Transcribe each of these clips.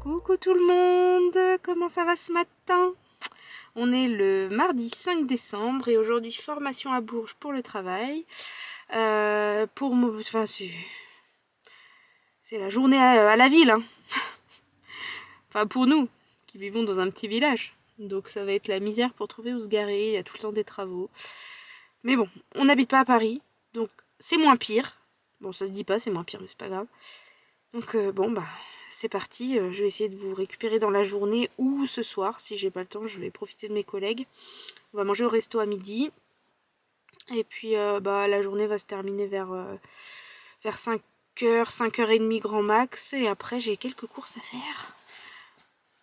Coucou tout le monde, comment ça va ce matin? On est le mardi 5 décembre et aujourd'hui formation à Bourges pour le travail. Enfin, c'est la journée à la ville, hein. Enfin pour nous qui vivons dans un petit village. Donc ça va être la misère pour trouver où se garer, il y a tout le temps des travaux. Mais bon, on n'habite pas à Paris, donc c'est moins pire. Bon, ça se dit pas, c'est moins pire, mais c'est pas grave. Donc c'est parti, je vais essayer de vous récupérer dans la journée ou ce soir, si j'ai pas le temps, je vais profiter de mes collègues. On va manger au resto à midi. Et puis la journée va se terminer vers 5h, 5h30 grand max. Et après j'ai quelques courses à faire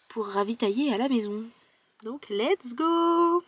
pour ravitailler à la maison. Donc let's go!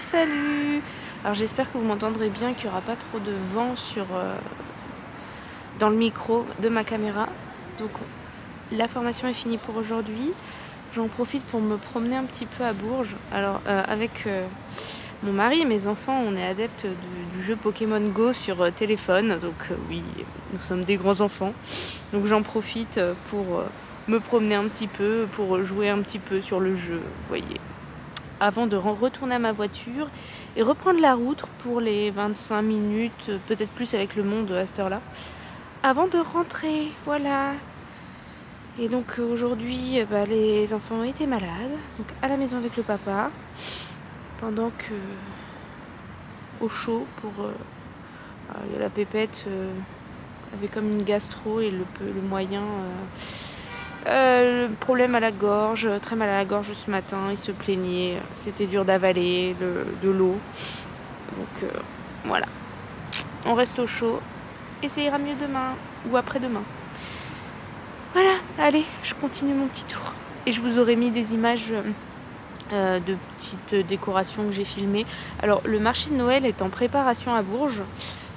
Salut. Alors j'espère que vous m'entendrez bien, qu'il n'y aura pas trop de vent dans le micro de ma caméra. Donc la formation est finie pour aujourd'hui. J'en profite pour me promener un petit peu à Bourges. Alors avec mon mari et mes enfants, on est adeptes du jeu Pokémon Go sur téléphone. Donc oui, nous sommes des grands enfants. Donc j'en profite pour me promener un petit peu, pour jouer un petit peu sur le jeu, vous voyez. Avant de retourner à ma voiture et reprendre la route pour les 25 minutes, peut-être plus avec le monde à cette heure-là, avant de rentrer, voilà. Et donc aujourd'hui, les enfants étaient malades, donc à la maison avec le papa, pendant que au chaud il y a la pépette avait comme une gastro et le moyen... problème à la gorge, très mal à la gorge ce matin, il se plaignait, c'était dur d'avaler de l'eau. Donc voilà, on reste au chaud et ça ira mieux demain ou après-demain. Voilà, allez, je continue mon petit tour. Et je vous aurai mis des images de petites décorations que j'ai filmées. Alors le marché de Noël est en préparation à Bourges,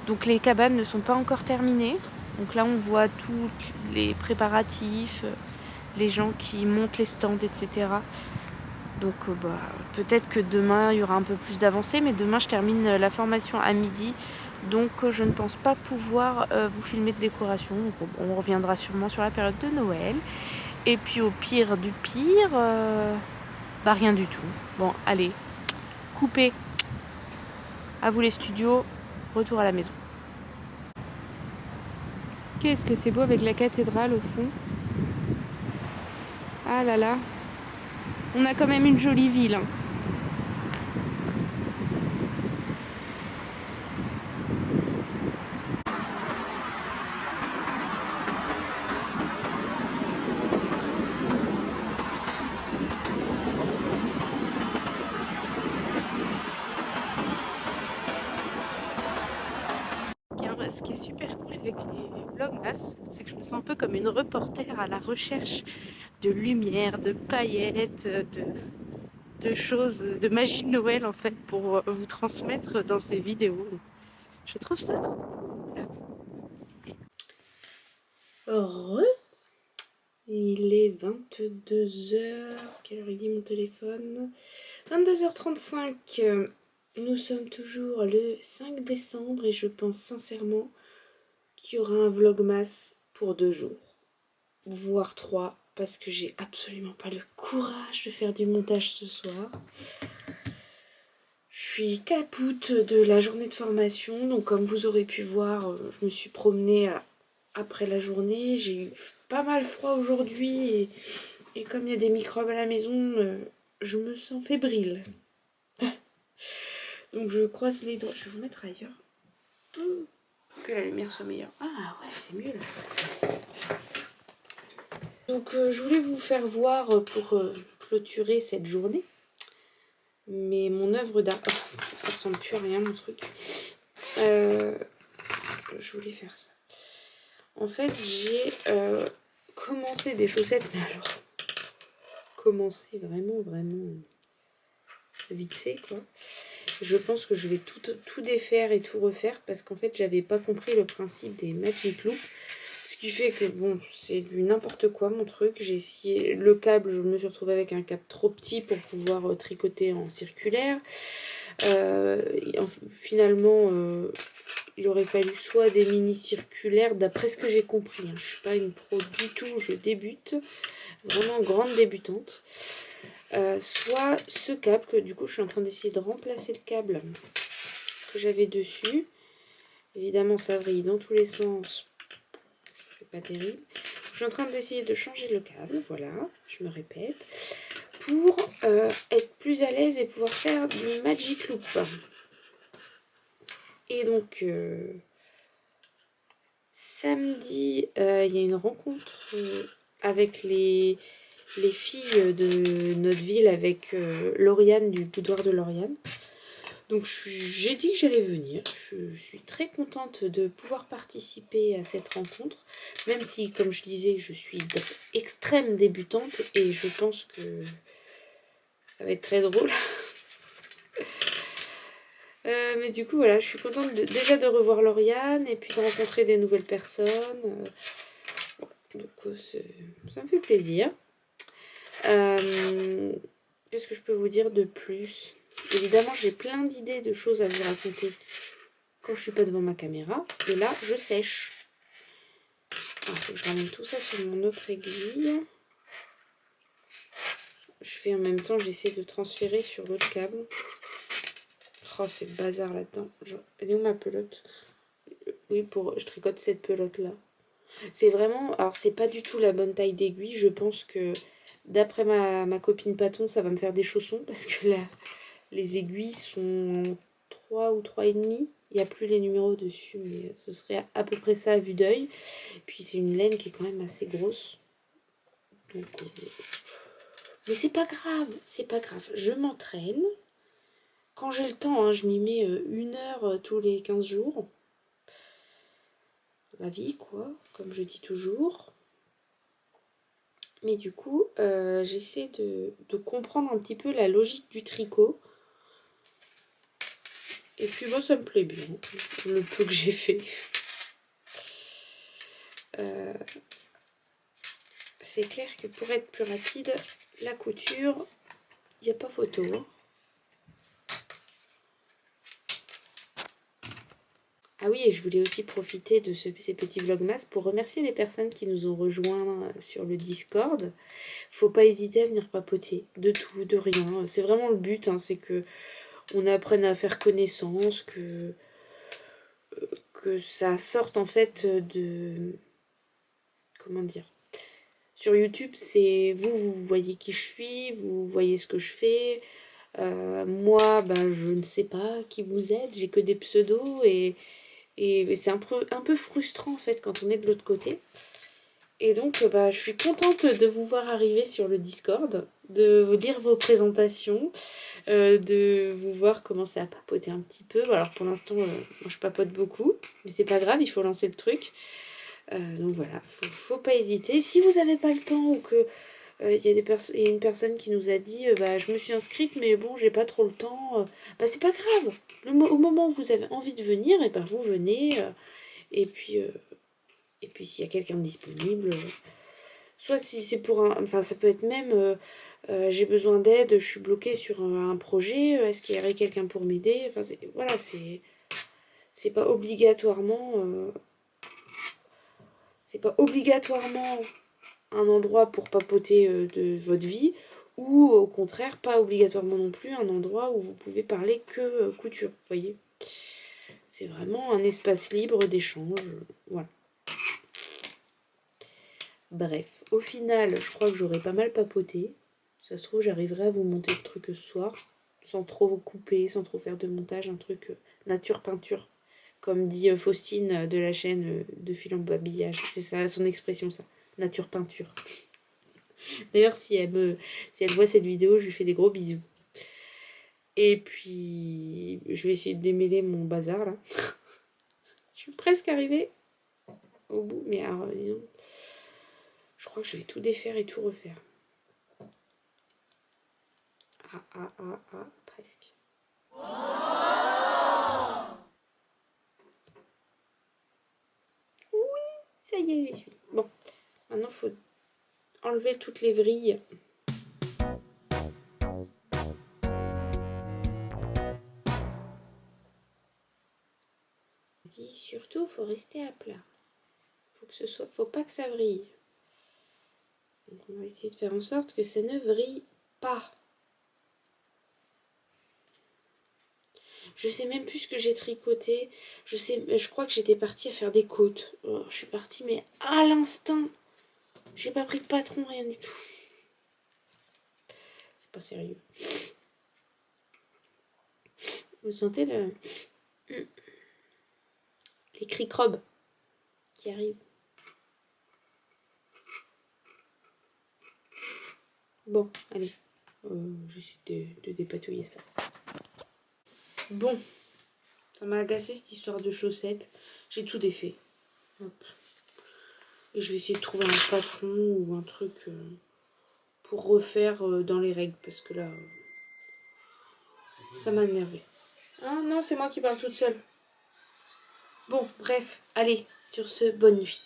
donc les cabanes ne sont pas encore terminées. Donc là on voit tous les préparatifs, les gens qui montent les stands, etc. Donc peut-être que demain il y aura un peu plus d'avancée, mais demain je termine la formation à midi. Donc je ne pense pas pouvoir vous filmer de décoration. Donc, on reviendra sûrement sur la période de Noël. Et puis au pire du pire, rien du tout. Bon, allez, coupez. À vous les studios, retour à la maison. Qu'est-ce que c'est beau avec la cathédrale au fond. Ah là là. On a quand même une jolie ville. Hein. Ce qui est super cool avec les vlogmas, c'est que je me sens un peu comme une reporter à la recherche de lumière, de paillettes, de choses, de magie de Noël en fait, pour vous transmettre dans ces vidéos. Je trouve ça trop cool. Heureux. Il est 22h. Quelle heure il dit mon téléphone? 22h35. Nous sommes toujours le 5 décembre et je pense sincèrement qu'il y aura un vlogmas pour 2 jours, voire 3, parce que j'ai absolument pas le courage de faire du montage ce soir. Je suis capoute de la journée de formation, donc comme vous aurez pu voir, je me suis promenée après la journée. J'ai eu pas mal froid aujourd'hui et comme il y a des microbes à la maison, je me sens fébrile. Donc je croise les doigts. Je vais vous mettre ailleurs. Que la lumière soit meilleure. Ah ouais, c'est mieux là. Donc je voulais vous faire voir pour clôturer cette journée. Mais mon œuvre d'art... Oh, ça ressemble plus à rien mon truc. Je voulais faire ça. En fait, j'ai commencé des chaussettes, mais alors... Commencé vraiment vite fait quoi. Je pense que je vais tout défaire et tout refaire parce qu'en fait j'avais pas compris le principe des Magic Loop, ce qui fait que bon c'est du n'importe quoi mon truc. J'ai essayé le câble, je me suis retrouvée avec un câble trop petit pour pouvoir tricoter en circulaire. Finalement il aurait fallu soit des mini circulaires d'après ce que j'ai compris, hein. Je suis pas une pro du tout, je débute, vraiment grande débutante. Soit ce câble que du coup je suis en train d'essayer de remplacer le câble que j'avais dessus. Évidemment ça vrille dans tous les sens, c'est pas terrible. Je suis en train d'essayer de changer le câble, voilà, je me répète, pour être plus à l'aise et pouvoir faire du Magic Loop. Et donc samedi il y a une rencontre avec les filles de notre ville, avec Lauriane du boudoir de Lauriane. Donc j'ai dit que j'allais venir. Je suis très contente de pouvoir participer à cette rencontre, même si, comme je disais, je suis extrême débutante et je pense que ça va être très drôle. Mais du coup, voilà, je suis contente déjà de revoir Lauriane et puis de rencontrer des nouvelles personnes. Donc ça me fait plaisir. Qu'est-ce que je peux vous dire de plus? Évidemment, j'ai plein d'idées de choses à vous raconter quand je suis pas devant ma caméra. Et là, je sèche. Il faut que je ramène tout ça sur mon autre aiguille. Je fais en même temps, j'essaie de transférer sur l'autre câble. Oh, c'est le bazar là-dedans. Elle est où ma pelote? Oui, je tricote cette pelote-là. C'est vraiment... Alors, c'est pas du tout la bonne taille d'aiguille. Je pense que, d'après ma copine Paton, ça va me faire des chaussons. Parce que là, les aiguilles sont 3 ou 3,5. Il n'y a plus les numéros dessus, mais ce serait à peu près ça à vue d'œil. Puis c'est une laine qui est quand même assez grosse. Donc, mais c'est pas grave, c'est pas grave. Je m'entraîne. Quand j'ai le temps, hein, je m'y mets 1 heure tous les 15 jours. La vie, quoi, comme je dis toujours. Mais du coup, j'essaie de comprendre un petit peu la logique du tricot. Et puis moi, ça me plaît bien, le peu que j'ai fait. C'est clair que pour être plus rapide, la couture, il n'y a pas photo. Hein. Ah oui, et je voulais aussi profiter de ces petits vlogmas pour remercier les personnes qui nous ont rejoints sur le Discord. Faut pas hésiter à venir papoter de tout, de rien. C'est vraiment le but, hein, c'est que on apprenne à faire connaissance, que ça sorte en fait de... Comment dire? Sur YouTube, c'est vous voyez qui je suis, vous voyez ce que je fais. Moi, ben, je ne sais pas qui vous êtes, j'ai que des pseudos et c'est un peu frustrant en fait quand on est de l'autre côté. Et donc, bah, je suis contente de vous voir arriver sur le Discord, de lire vos présentations, de vous voir commencer à papoter un petit peu. Alors pour l'instant, moi je papote beaucoup, mais c'est pas grave, il faut lancer le truc. Donc voilà, faut pas hésiter. Si vous n'avez pas le temps ou que il y a une personne qui nous a dit bah, je me suis inscrite, mais bon, j'ai pas trop le temps, bah c'est pas grave. Au moment où vous avez envie de venir, et ben vous venez. Et puis, euh, et puis s'il y a quelqu'un de disponible, soit si c'est pour un. Enfin, ça peut être même. J'ai besoin d'aide, je suis bloquée sur un projet, est-ce qu'il y aurait quelqu'un pour m'aider? Enfin, voilà, c'est pas obligatoirement. C'est pas obligatoirement un endroit pour papoter de votre vie, ou au contraire, pas obligatoirement non plus un endroit où vous pouvez parler que couture, vous voyez. C'est vraiment un espace libre d'échange, voilà. Bref, au final, je crois que j'aurais pas mal papoté. Ça se trouve, j'arriverai à vous monter le truc ce soir, sans trop vous couper, sans trop faire de montage, un truc nature peinture, comme dit Faustine de la chaîne de Fil en Babillage. C'est ça, son expression, ça. Nature peinture. D'ailleurs, si elle voit cette vidéo, je lui fais des gros bisous. Et puis, je vais essayer de démêler mon bazar, là. Je suis presque arrivée au bout, mais alors, je crois que je vais tout défaire et tout refaire. Presque. Oui, ça y est, j'y suis. Bon, maintenant, il faut enlever toutes les vrilles. Surtout, faut rester à plat. Faut pas que ça vrille. Donc, on va essayer de faire en sorte que ça ne vrille pas. Je sais même plus ce que j'ai tricoté. Je crois que j'étais partie à faire des côtes. Je suis partie, mais à l'instinct. J'ai pas pris de patron, rien du tout. C'est pas sérieux. Vous sentez les cric-robes qui arrivent. Bon, allez. J'essaie de dépatouiller ça. Bon. Ça m'a agacé cette histoire de chaussettes. J'ai tout défait. Hop. Et je vais essayer de trouver un patron ou un truc pour refaire dans les règles. Parce que là, ça m'a énervé. Ah non, c'est moi qui parle toute seule. Bon, bref. Allez, sur ce, bonne nuit.